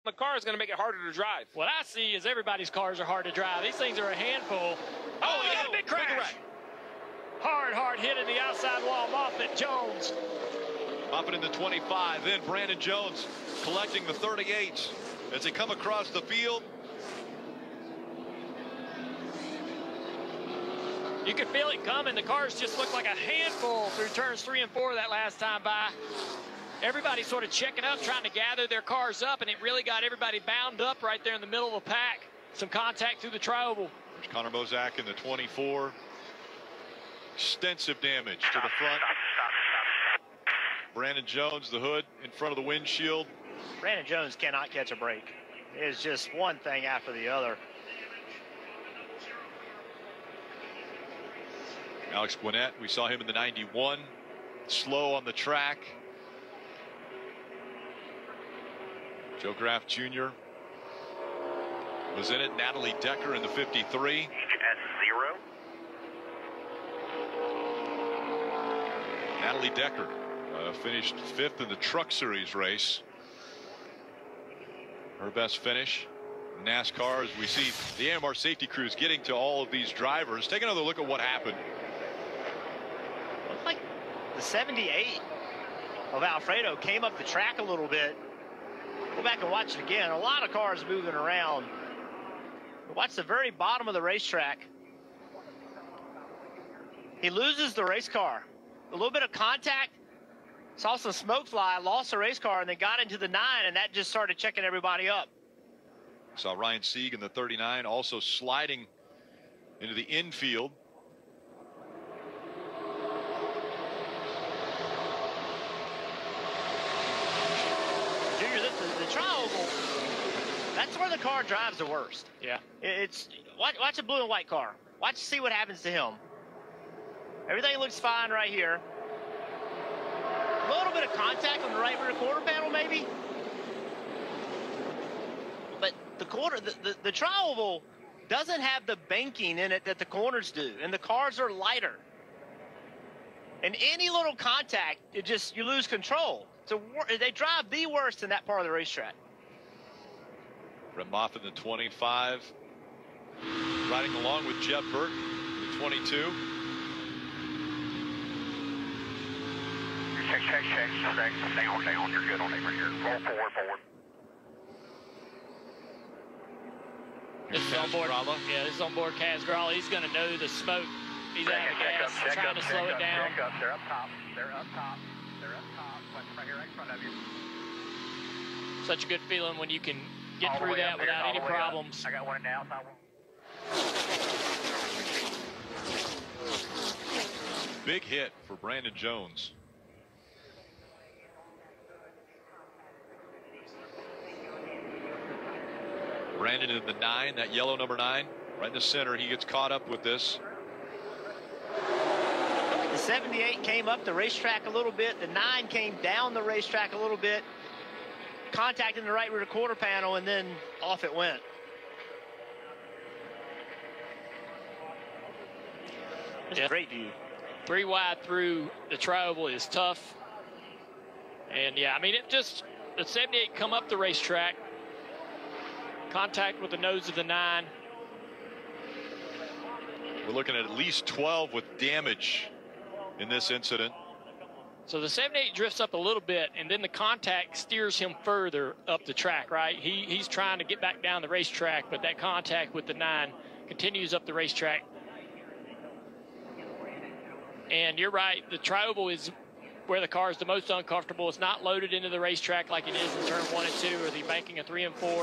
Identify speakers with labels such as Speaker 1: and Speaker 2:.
Speaker 1: The car is going to make it harder to drive.
Speaker 2: What I see is everybody's cars are hard to drive. These things are a handful. Oh, he got a big crash. Hard hit in the outside wall. Moffitt, Jones.
Speaker 3: Moffitt in the 25. Then Brandon Jones collecting the 38 as they come across the field.
Speaker 2: You could feel it coming. The cars just looked like a handful through turns 3 and 4 that last time by. Everybody sort of checking up, trying to gather their cars up, and it really got everybody bound up right there in the middle of the pack. Some contact through the tri-oval.
Speaker 3: There's Connor Mozak in the 24. Extensive damage to the front. Brandon Jones, the hood in front of the windshield.
Speaker 4: Brandon Jones cannot catch a break. It is just one thing after the other.
Speaker 3: Alex Gwinnett, we saw him in the 91. Slow on the track. Joe Graff Jr. was in it. Natalie Decker in the 53.
Speaker 5: At 0.
Speaker 3: Natalie Decker finished 5th in the Truck Series race. Her best finish. NASCAR, as we see the AMR safety crews getting to all of these drivers. Take another look at what happened.
Speaker 4: Looked like the 78 of Alfredo came up the track a little bit. Go back and watch it again. A lot of cars moving around. Watch the very bottom of the racetrack. He loses the race car. A little bit of contact. Saw some smoke fly, lost the race car, and then got into the 9, and that just started checking everybody up.
Speaker 3: Saw Ryan Sieg in the 39 also sliding into the infield.
Speaker 4: The tri-oval, that's where the car drives the worst.
Speaker 2: Yeah.
Speaker 4: It's watch a blue and white car. Watch see what happens to him. Everything looks fine right here. A little bit of contact on the right rear quarter panel maybe. But the tri-oval doesn't have the banking in it that the corners do, and the cars are lighter. And any little contact, you lose control. So they drive the worst in that part of the racetrack.
Speaker 3: Brett Moffitt in the 25. Riding along with Jeff Burton in the 22.
Speaker 5: Check. Down. You're good on it right here. Roll forward.
Speaker 2: This is on board. Yeah, this is on board Kaz Gralla. He's going to know the smoke. He's out of gas, trying to slow it down.
Speaker 5: They're up top. Right here, right in front of you.
Speaker 2: Such a good feeling when you can get through that without any problems.
Speaker 5: I got one now.
Speaker 3: Big hit for Brandon Jones. Brandon in the 9, that yellow number 9, right in the center. He gets caught up with this.
Speaker 4: The 78 came up the racetrack a little bit. The 9 came down the racetrack a little bit, contacting the right rear quarter panel, and then off it went. It's a great view.
Speaker 2: 3 wide through the tri-oval is tough. And yeah, I mean, the 78 come up the racetrack, contact with the nose of the 9.
Speaker 3: We're looking at least 12 with damage in this incident.
Speaker 2: So the 78 drifts up a little bit, and then the contact steers him further up the track, right? He's trying to get back down the racetrack, but that contact with the 9 continues up the racetrack. And you're right, the tri-oval is where the car is the most uncomfortable. It's not loaded into the racetrack like it is in turn 1 and 2, or the banking of 3 and 4.